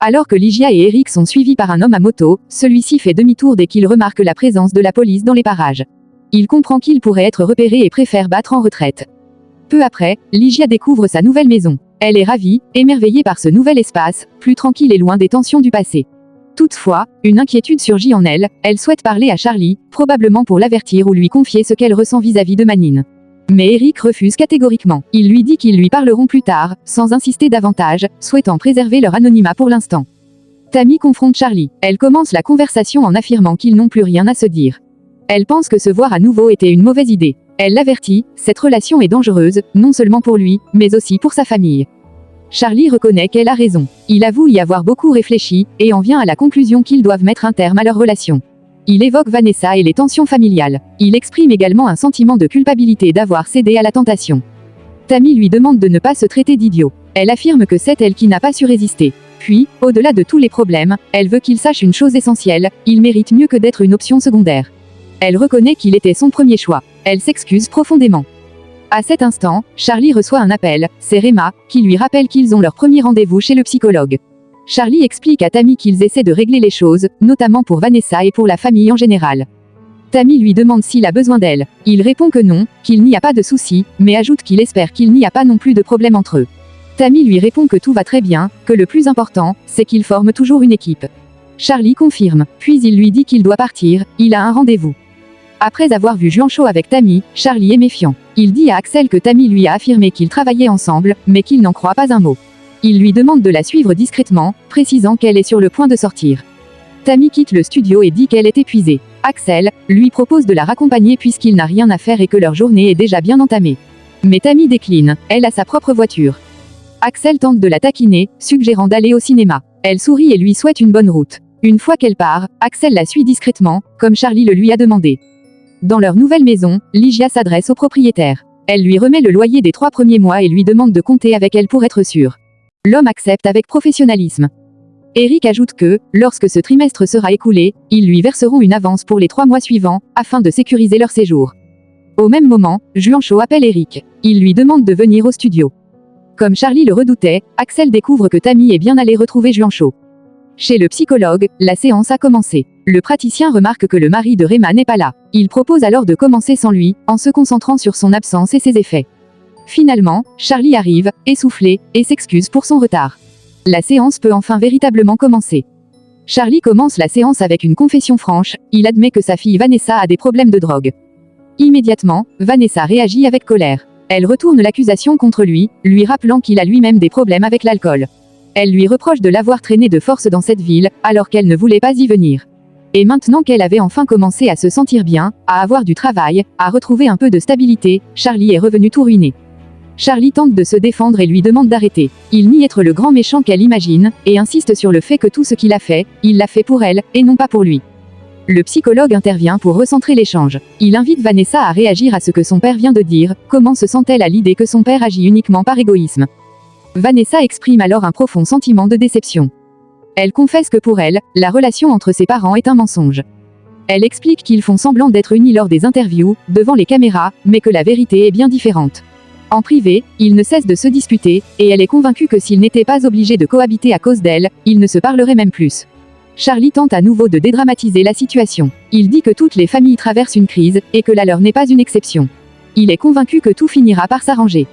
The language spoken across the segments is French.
Alors que Ligia et Eric sont suivis par un homme à moto, celui-ci fait demi-tour dès qu'il remarque la présence de la police dans les parages. Il comprend qu'il pourrait être repéré et préfère battre en retraite. Peu après, Ligia découvre sa nouvelle maison. Elle est ravie, émerveillée par ce nouvel espace, plus tranquille et loin des tensions du passé. Toutefois, une inquiétude surgit en elle, elle souhaite parler à Charlie, probablement pour l'avertir ou lui confier ce qu'elle ressent vis-à-vis de Manine. Mais Eric refuse catégoriquement. Il lui dit qu'ils lui parleront plus tard, sans insister davantage, souhaitant préserver leur anonymat pour l'instant. Tammy confronte Charlie. Elle commence la conversation en affirmant qu'ils n'ont plus rien à se dire. Elle pense que se voir à nouveau était une mauvaise idée. Elle l'avertit, cette relation est dangereuse, non seulement pour lui, mais aussi pour sa famille. Charlie reconnaît qu'elle a raison. Il avoue y avoir beaucoup réfléchi, et en vient à la conclusion qu'ils doivent mettre un terme à leur relation. Il évoque Vanessa et les tensions familiales. Il exprime également un sentiment de culpabilité d'avoir cédé à la tentation. Tammy lui demande de ne pas se traiter d'idiot. Elle affirme que c'est elle qui n'a pas su résister. Puis, au-delà de tous les problèmes, elle veut qu'il sache une chose essentielle, il mérite mieux que d'être une option secondaire. Elle reconnaît qu'il était son premier choix. Elle s'excuse profondément. À cet instant, Charlie reçoit un appel, c'est Rema, qui lui rappelle qu'ils ont leur premier rendez-vous chez le psychologue. Charlie explique à Tammy qu'ils essaient de régler les choses, notamment pour Vanessa et pour la famille en général. Tammy lui demande s'il a besoin d'elle. Il répond que non, qu'il n'y a pas de souci, mais ajoute qu'il espère qu'il n'y a pas non plus de problème entre eux. Tammy lui répond que tout va très bien, que le plus important, c'est qu'ils forment toujours une équipe. Charlie confirme, puis il lui dit qu'il doit partir, il a un rendez-vous. Après avoir vu Juancho avec Tammy, Charlie est méfiant. Il dit à Axel que Tammy lui a affirmé qu'ils travaillaient ensemble, mais qu'il n'en croit pas un mot. Il lui demande de la suivre discrètement, précisant qu'elle est sur le point de sortir. Tammy quitte le studio et dit qu'elle est épuisée. Axel lui propose de la raccompagner puisqu'il n'a rien à faire et que leur journée est déjà bien entamée. Mais Tammy décline, elle a sa propre voiture. Axel tente de la taquiner, suggérant d'aller au cinéma. Elle sourit et lui souhaite une bonne route. Une fois qu'elle part, Axel la suit discrètement, comme Charlie le lui a demandé. Dans leur nouvelle maison, Ligia s'adresse au propriétaire. Elle lui remet le loyer des 3 premiers mois et lui demande de compter avec elle pour être sûr. L'homme accepte avec professionnalisme. Eric ajoute que, lorsque ce trimestre sera écoulé, ils lui verseront une avance pour les 3 mois suivants, afin de sécuriser leur séjour. Au même moment, Juancho appelle Eric. Il lui demande de venir au studio. Comme Charlie le redoutait, Axel découvre que Tammy est bien allée retrouver Juancho. Chez le psychologue, la séance a commencé. Le praticien remarque que le mari de Rema n'est pas là. Il propose alors de commencer sans lui, en se concentrant sur son absence et ses effets. Finalement, Charlie arrive, essoufflé, et s'excuse pour son retard. La séance peut enfin véritablement commencer. Charlie commence la séance avec une confession franche, il admet que sa fille Vanessa a des problèmes de drogue. Immédiatement, Vanessa réagit avec colère. Elle retourne l'accusation contre lui, lui rappelant qu'il a lui-même des problèmes avec l'alcool. Elle lui reproche de l'avoir traîné de force dans cette ville, alors qu'elle ne voulait pas y venir. Et maintenant qu'elle avait enfin commencé à se sentir bien, à avoir du travail, à retrouver un peu de stabilité, Charlie est revenu tout ruiné. Charlie tente de se défendre et lui demande d'arrêter. Il nie être le grand méchant qu'elle imagine, et insiste sur le fait que tout ce qu'il a fait, il l'a fait pour elle, et non pas pour lui. Le psychologue intervient pour recentrer l'échange. Il invite Vanessa à réagir à ce que son père vient de dire, comment se sent-elle à l'idée que son père agit uniquement par égoïsme. Vanessa exprime alors un profond sentiment de déception. Elle confesse que pour elle, la relation entre ses parents est un mensonge. Elle explique qu'ils font semblant d'être unis lors des interviews, devant les caméras, mais que la vérité est bien différente. En privé, ils ne cessent de se disputer, et elle est convaincue que s'ils n'étaient pas obligés de cohabiter à cause d'elle, ils ne se parleraient même plus. Charlie tente à nouveau de dédramatiser la situation. Il dit que toutes les familles traversent une crise, et que la leur n'est pas une exception. Il est convaincu que tout finira par s'arranger.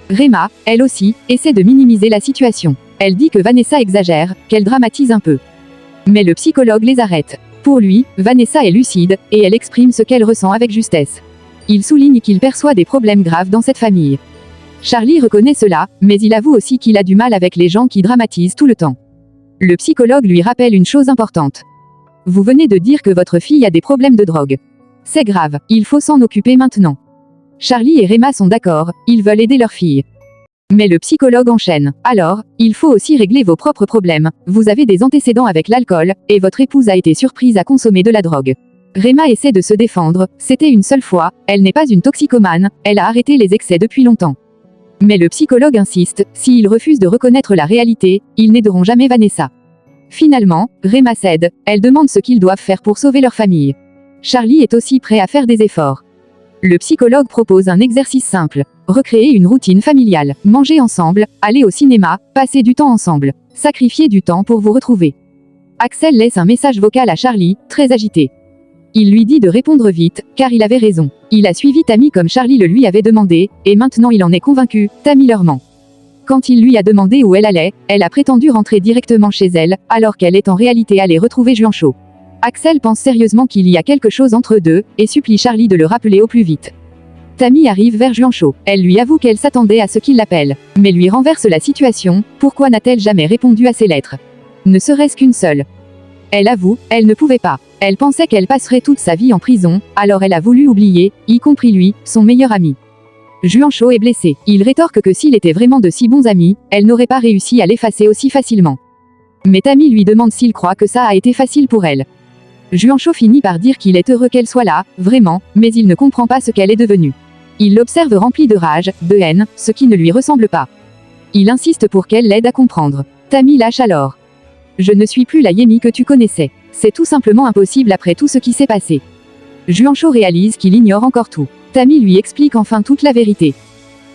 Rema, elle aussi, essaie de minimiser la situation. Elle dit que Vanessa exagère, qu'elle dramatise un peu. Mais le psychologue les arrête. Pour lui, Vanessa est lucide, et elle exprime ce qu'elle ressent avec justesse. Il souligne qu'il perçoit des problèmes graves dans cette famille. Charlie reconnaît cela, mais il avoue aussi qu'il a du mal avec les gens qui dramatisent tout le temps. Le psychologue lui rappelle une chose importante. Vous venez de dire que votre fille a des problèmes de drogue. C'est grave, il faut s'en occuper maintenant. Charlie et Rema sont d'accord, ils veulent aider leur fille. Mais le psychologue enchaîne. Alors, il faut aussi régler vos propres problèmes. Vous avez des antécédents avec l'alcool, et votre épouse a été surprise à consommer de la drogue. Rema essaie de se défendre, c'était une seule fois, elle n'est pas une toxicomane, elle a arrêté les excès depuis longtemps. Mais le psychologue insiste, s'ils refusent de reconnaître la réalité, ils n'aideront jamais Vanessa. Finalement, Rema cède, elle demande ce qu'ils doivent faire pour sauver leur famille. Charlie est aussi prêt à faire des efforts. Le psychologue propose un exercice simple. Recréer une routine familiale. Manger ensemble, aller au cinéma, passer du temps ensemble. sacrifier du temps pour vous retrouver. Axel laisse un message vocal à Charlie, très agité. Il lui dit de répondre vite, car il avait raison. Il a suivi Tammy comme Charlie le lui avait demandé, et maintenant il en est convaincu, Tammy leur ment. Quand il lui a demandé où elle allait, elle a prétendu rentrer directement chez elle, alors qu'elle est en réalité allée retrouver Juancho. Axel pense sérieusement qu'il y a quelque chose entre eux deux, et supplie Charlie de le rappeler au plus vite. Tammy arrive vers Juancho. Elle lui avoue qu'elle s'attendait à ce qu'il l'appelle, mais lui renverse la situation, pourquoi n'a-t-elle jamais répondu à ses lettres? Ne serait-ce qu'une seule. Elle avoue, elle ne pouvait pas. Elle pensait qu'elle passerait toute sa vie en prison, alors elle a voulu oublier, y compris lui, son meilleur ami. Juancho est blessé. Il rétorque que s'il était vraiment de si bons amis, elle n'aurait pas réussi à l'effacer aussi facilement. Mais Tammy lui demande s'il croit que ça a été facile pour elle. Juancho finit par dire qu'il est heureux qu'elle soit là, vraiment, mais il ne comprend pas ce qu'elle est devenue. Il l'observe rempli de rage, de haine, ce qui ne lui ressemble pas. Il insiste pour qu'elle l'aide à comprendre. Tammy lâche alors. Je ne suis plus la Yemi que tu connaissais. C'est tout simplement impossible après tout ce qui s'est passé. Juancho réalise qu'il ignore encore tout. Tammy lui explique enfin toute la vérité.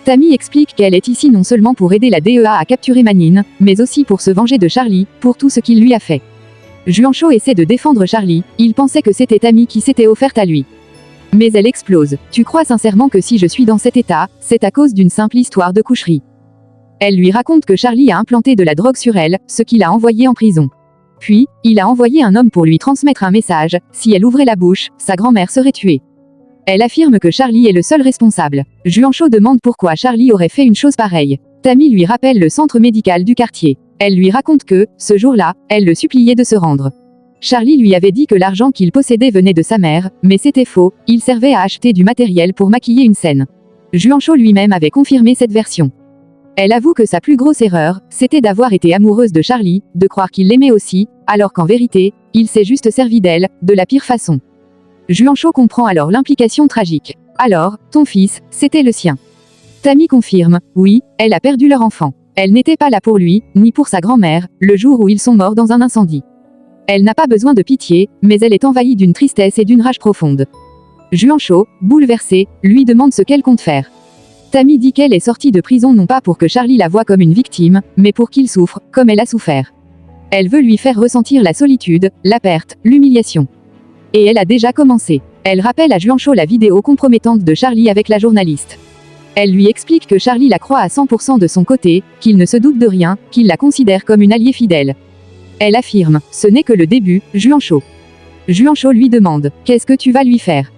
Tammy explique qu'elle est ici non seulement pour aider la DEA à capturer Manine, mais aussi pour se venger de Charlie, pour tout ce qu'il lui a fait. Juancho essaie de défendre Charlie, il pensait que c'était Tammy qui s'était offerte à lui. Mais elle explose. Tu crois sincèrement que si je suis dans cet état, c'est à cause d'une simple histoire de coucherie? Elle lui raconte que Charlie a implanté de la drogue sur elle, ce qu'il a envoyé en prison. Puis, il a envoyé un homme pour lui transmettre un message, si elle ouvrait la bouche, sa grand-mère serait tuée. Elle affirme que Charlie est le seul responsable. Juancho demande pourquoi Charlie aurait fait une chose pareille. Tammy lui rappelle le centre médical du quartier. Elle lui raconte que, ce jour-là, elle le suppliait de se rendre. Charlie lui avait dit que l'argent qu'il possédait venait de sa mère, mais c'était faux, il servait à acheter du matériel pour maquiller une scène. Juancho lui-même avait confirmé cette version. Elle avoue que sa plus grosse erreur, c'était d'avoir été amoureuse de Charlie, de croire qu'il l'aimait aussi, alors qu'en vérité, il s'est juste servi d'elle, de la pire façon. Juancho comprend alors l'implication tragique. Alors, ton fils, c'était le sien. Tammy confirme, oui, elle a perdu leur enfant. Elle n'était pas là pour lui, ni pour sa grand-mère, le jour où ils sont morts dans un incendie. Elle n'a pas besoin de pitié, mais elle est envahie d'une tristesse et d'une rage profonde. Juancho, bouleversé, lui demande ce qu'elle compte faire. Tammy dit qu'elle est sortie de prison non pas pour que Charlie la voie comme une victime, mais pour qu'il souffre, comme elle a souffert. Elle veut lui faire ressentir la solitude, la perte, l'humiliation. Et elle a déjà commencé. Elle rappelle à Juancho la vidéo compromettante de Charlie avec la journaliste. Elle lui explique que Charlie la croit à 100% de son côté, qu'il ne se doute de rien, qu'il la considère comme une alliée fidèle. Elle affirme, ce n'est que le début, Juancho. Juancho lui demande, qu'est-ce que tu vas lui faire?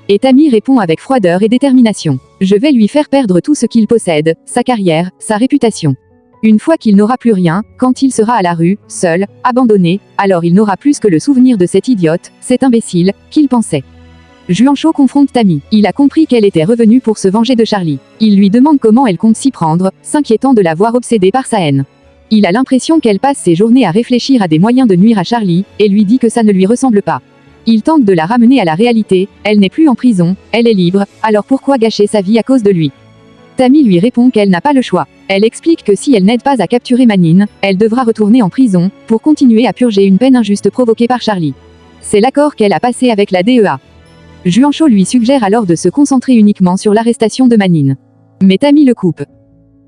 Et Tammy répond avec froideur et détermination. Je vais lui faire perdre tout ce qu'il possède, sa carrière, sa réputation. Une fois qu'il n'aura plus rien, quand il sera à la rue, seul, abandonné, alors il n'aura plus que le souvenir de cet idiote, cet imbécile, qu'il pensait. Juancho confronte Tammy. Il a compris qu'elle était revenue pour se venger de Charlie. Il lui demande comment elle compte s'y prendre, s'inquiétant de la voir obsédée par sa haine. Il a l'impression qu'elle passe ses journées à réfléchir à des moyens de nuire à Charlie, et lui dit que ça ne lui ressemble pas. Il tente de la ramener à la réalité, elle n'est plus en prison, elle est libre, alors pourquoi gâcher sa vie à cause de lui? Tammy lui répond qu'elle n'a pas le choix. Elle explique que si elle n'aide pas à capturer Manine, elle devra retourner en prison, pour continuer à purger une peine injuste provoquée par Charlie. C'est l'accord qu'elle a passé avec la DEA. Juancho lui suggère alors de se concentrer uniquement sur l'arrestation de Manine. Mais Tammy le coupe.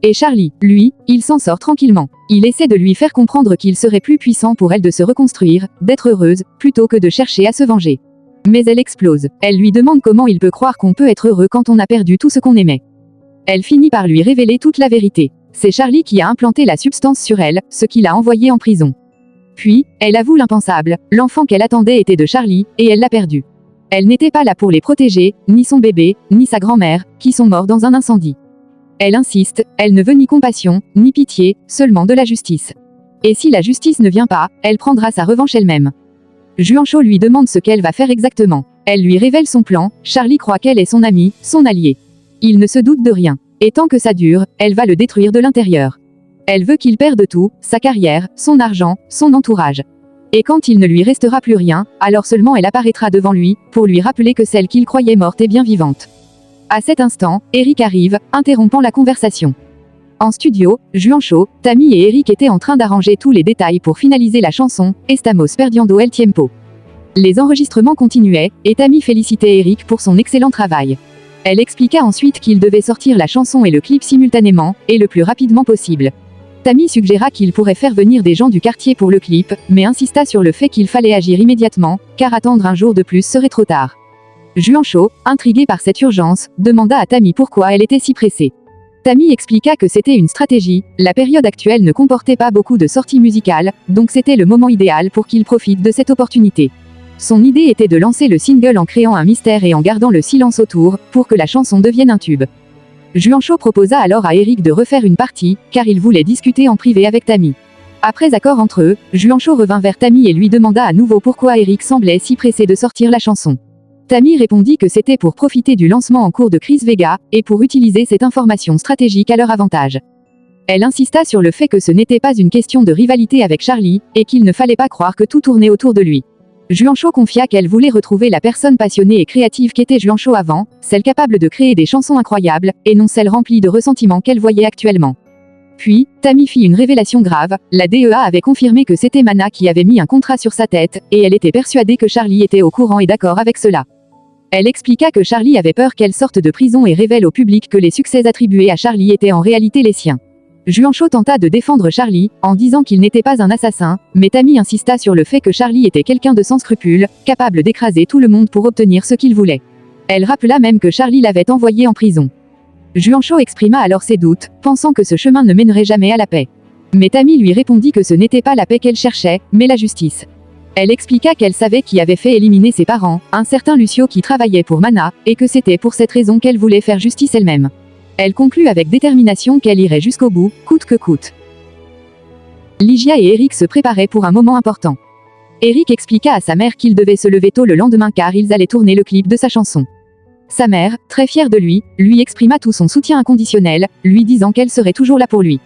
Et Charlie, lui, il s'en sort tranquillement. Il essaie de lui faire comprendre qu'il serait plus puissant pour elle de se reconstruire, d'être heureuse, plutôt que de chercher à se venger. Mais elle explose. Elle lui demande comment il peut croire qu'on peut être heureux quand on a perdu tout ce qu'on aimait. Elle finit par lui révéler toute la vérité. C'est Charlie qui a implanté la substance sur elle, ce qui l'a envoyée en prison. Puis, elle avoue l'impensable, l'enfant qu'elle attendait était de Charlie, et elle l'a perdu. Elle n'était pas là pour les protéger, ni son bébé, ni sa grand-mère, qui sont morts dans un incendie. Elle insiste, elle ne veut ni compassion, ni pitié, seulement de la justice. Et si la justice ne vient pas, elle prendra sa revanche elle-même. Juancho lui demande ce qu'elle va faire exactement. Elle lui révèle son plan, Charlie croit qu'elle est son amie, son allié. Il ne se doute de rien. Et tant que ça dure, elle va le détruire de l'intérieur. Elle veut qu'il perde tout, sa carrière, son argent, son entourage. Et quand il ne lui restera plus rien, alors seulement elle apparaîtra devant lui, pour lui rappeler que celle qu'il croyait morte est bien vivante. À cet instant, Eric arrive, interrompant la conversation. En studio, Juancho, Tammy et Eric étaient en train d'arranger tous les détails pour finaliser la chanson « Estamos perdiendo el tiempo ». Les enregistrements continuaient, et Tammy félicitait Eric pour son excellent travail. Elle expliqua ensuite qu'il devait sortir la chanson et le clip simultanément, et le plus rapidement possible. Tammy suggéra qu'il pourrait faire venir des gens du quartier pour le clip, mais insista sur le fait qu'il fallait agir immédiatement, car attendre un jour de plus serait trop tard. Juancho, intrigué par cette urgence, demanda à Tammy pourquoi elle était si pressée. Tammy expliqua que c'était une stratégie, la période actuelle ne comportait pas beaucoup de sorties musicales, donc c'était le moment idéal pour qu'il profite de cette opportunité. Son idée était de lancer le single en créant un mystère et en gardant le silence autour, pour que la chanson devienne un tube. Juancho proposa alors à Eric de refaire une partie, car il voulait discuter en privé avec Tammy. Après accord entre eux, Juancho revint vers Tammy et lui demanda à nouveau pourquoi Eric semblait si pressé de sortir la chanson. Tammy répondit que c'était pour profiter du lancement en cours de Chris Vega, et pour utiliser cette information stratégique à leur avantage. Elle insista sur le fait que ce n'était pas une question de rivalité avec Charlie, et qu'il ne fallait pas croire que tout tournait autour de lui. Juancho confia qu'elle voulait retrouver la personne passionnée et créative qu'était Juancho avant, celle capable de créer des chansons incroyables, et non celle remplie de ressentiments qu'elle voyait actuellement. Puis, Tammy fit une révélation grave, la DEA avait confirmé que c'était Mana qui avait mis un contrat sur sa tête, et elle était persuadée que Charlie était au courant et d'accord avec cela. Elle expliqua que Charlie avait peur qu'elle sorte de prison et révèle au public que les succès attribués à Charlie étaient en réalité les siens. Juancho tenta de défendre Charlie, en disant qu'il n'était pas un assassin, mais Tammy insista sur le fait que Charlie était quelqu'un de sans scrupules, capable d'écraser tout le monde pour obtenir ce qu'il voulait. Elle rappela même que Charlie l'avait envoyé en prison. Juancho exprima alors ses doutes, pensant que ce chemin ne mènerait jamais à la paix. Mais Tammy lui répondit que ce n'était pas la paix qu'elle cherchait, mais la justice. Elle expliqua qu'elle savait qui avait fait éliminer ses parents, un certain Lucio qui travaillait pour Mana, et que c'était pour cette raison qu'elle voulait faire justice elle-même. Elle conclut avec détermination qu'elle irait jusqu'au bout, coûte que coûte. Lygia et Eric se préparaient pour un moment important. Eric expliqua à sa mère qu'il devait se lever tôt le lendemain car ils allaient tourner le clip de sa chanson. Sa mère, très fière de lui exprima tout son soutien inconditionnel, lui disant qu'elle serait toujours là pour lui.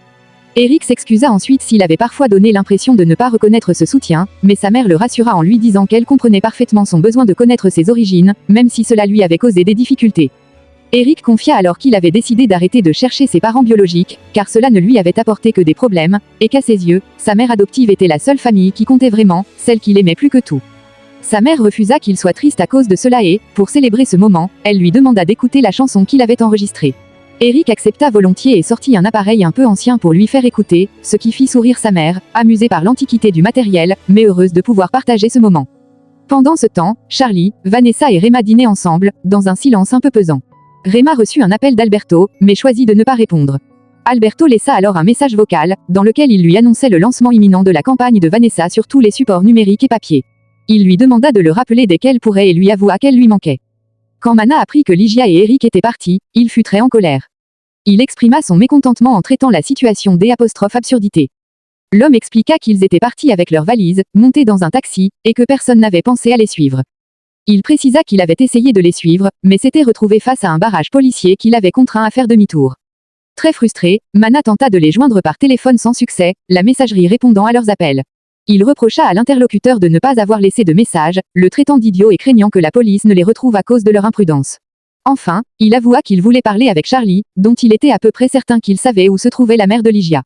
Eric s'excusa ensuite s'il avait parfois donné l'impression de ne pas reconnaître ce soutien, mais sa mère le rassura en lui disant qu'elle comprenait parfaitement son besoin de connaître ses origines, même si cela lui avait causé des difficultés. Eric confia alors qu'il avait décidé d'arrêter de chercher ses parents biologiques, car cela ne lui avait apporté que des problèmes, et qu'à ses yeux, sa mère adoptive était la seule famille qui comptait vraiment, celle qu'il aimait plus que tout. Sa mère refusa qu'il soit triste à cause de cela et, pour célébrer ce moment, elle lui demanda d'écouter la chanson qu'il avait enregistrée. Eric accepta volontiers et sortit un appareil un peu ancien pour lui faire écouter, ce qui fit sourire sa mère, amusée par l'antiquité du matériel, mais heureuse de pouvoir partager ce moment. Pendant ce temps, Charlie, Vanessa et Rema dînaient ensemble, dans un silence un peu pesant. Rema reçut un appel d'Alberto, mais choisit de ne pas répondre. Alberto laissa alors un message vocal, dans lequel il lui annonçait le lancement imminent de la campagne de Vanessa sur tous les supports numériques et papier. Il lui demanda de le rappeler dès qu'elle pourrait et lui avoua qu'elle lui manquait. Quand Mana apprit que Lygia et Eric étaient partis, il fut très en colère. Il exprima son mécontentement en traitant la situation d'absurdité. L'homme expliqua qu'ils étaient partis avec leurs valises, montés dans un taxi, et que personne n'avait pensé à les suivre. Il précisa qu'il avait essayé de les suivre, mais s'était retrouvé face à un barrage policier qui l'avait contraint à faire demi-tour. Très frustré, Mana tenta de les joindre par téléphone sans succès, la messagerie répondant à leurs appels. Il reprocha à l'interlocuteur de ne pas avoir laissé de message, le traitant d'idiot et craignant que la police ne les retrouve à cause de leur imprudence. Enfin, il avoua qu'il voulait parler avec Charlie, dont il était à peu près certain qu'il savait où se trouvait la mère de Lygia.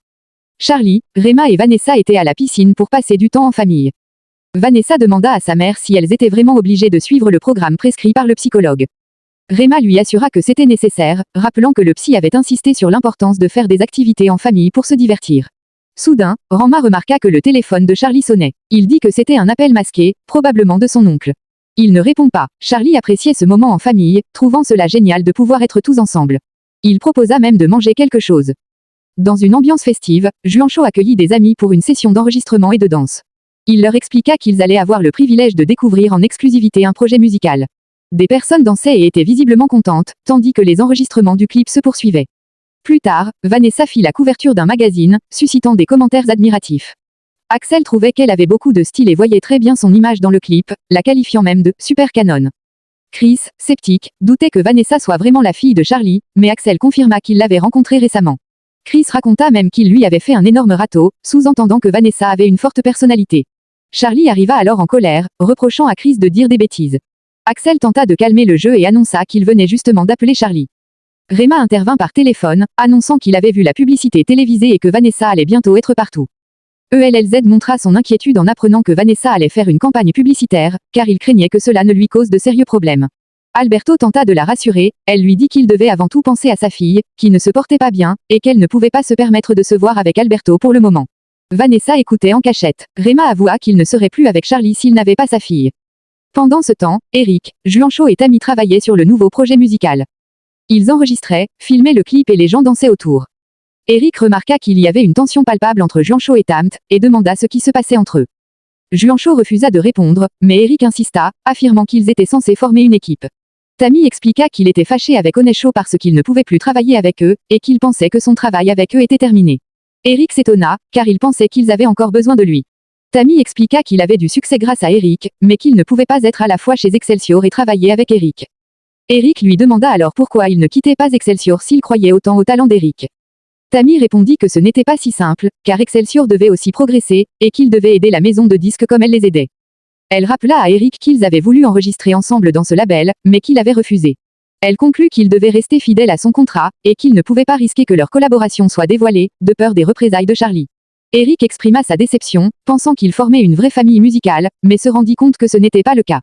Charlie, Rema et Vanessa étaient à la piscine pour passer du temps en famille. Vanessa demanda à sa mère si elles étaient vraiment obligées de suivre le programme prescrit par le psychologue. Rema lui assura que c'était nécessaire, rappelant que le psy avait insisté sur l'importance de faire des activités en famille pour se divertir. Soudain, Rama remarqua que le téléphone de Charlie sonnait. Il dit que c'était un appel masqué, probablement de son oncle. Il ne répond pas. Charlie appréciait ce moment en famille, trouvant cela génial de pouvoir être tous ensemble. Il proposa même de manger quelque chose. Dans une ambiance festive, Juancho accueillit des amis pour une session d'enregistrement et de danse. Il leur expliqua qu'ils allaient avoir le privilège de découvrir en exclusivité un projet musical. Des personnes dansaient et étaient visiblement contentes, tandis que les enregistrements du clip se poursuivaient. Plus tard, Vanessa fit la couverture d'un magazine, suscitant des commentaires admiratifs. Axel trouvait qu'elle avait beaucoup de style et voyait très bien son image dans le clip, la qualifiant même de « super canon ». Chris, sceptique, doutait que Vanessa soit vraiment la fille de Charlie, mais Axel confirma qu'il l'avait rencontrée récemment. Chris raconta même qu'il lui avait fait un énorme râteau, sous-entendant que Vanessa avait une forte personnalité. Charlie arriva alors en colère, reprochant à Chris de dire des bêtises. Axel tenta de calmer le jeu et annonça qu'il venait justement d'appeler Charlie. Rema intervint par téléphone, annonçant qu'il avait vu la publicité télévisée et que Vanessa allait bientôt être partout. ELLZ montra son inquiétude en apprenant que Vanessa allait faire une campagne publicitaire, car il craignait que cela ne lui cause de sérieux problèmes. Alberto tenta de la rassurer, elle lui dit qu'il devait avant tout penser à sa fille, qui ne se portait pas bien, et qu'elle ne pouvait pas se permettre de se voir avec Alberto pour le moment. Vanessa écoutait en cachette. Rema avoua qu'il ne serait plus avec Charlie s'il n'avait pas sa fille. Pendant ce temps, Eric, Juancho et Tammy travaillaient sur le nouveau projet musical. Ils enregistraient, filmaient le clip et les gens dansaient autour. Eric remarqua qu'il y avait une tension palpable entre Juancho et Tamt, et demanda ce qui se passait entre eux. Juancho refusa de répondre, mais Eric insista, affirmant qu'ils étaient censés former une équipe. Tammy expliqua qu'il était fâché avec Onesho parce qu'il ne pouvait plus travailler avec eux, et qu'il pensait que son travail avec eux était terminé. Eric s'étonna, car il pensait qu'ils avaient encore besoin de lui. Tammy expliqua qu'il avait du succès grâce à Eric, mais qu'il ne pouvait pas être à la fois chez Excelsior et travailler avec Eric. Eric lui demanda alors pourquoi il ne quittait pas Excelsior s'il croyait autant au talent d'Eric. Tammy répondit que ce n'était pas si simple, car Excelsior devait aussi progresser, et qu'il devait aider la maison de disques comme elle les aidait. Elle rappela à Eric qu'ils avaient voulu enregistrer ensemble dans ce label, mais qu'il avait refusé. Elle conclut qu'il devait rester fidèle à son contrat, et qu'il ne pouvait pas risquer que leur collaboration soit dévoilée, de peur des représailles de Charlie. Eric exprima sa déception, pensant qu'il formait une vraie famille musicale, mais se rendit compte que ce n'était pas le cas.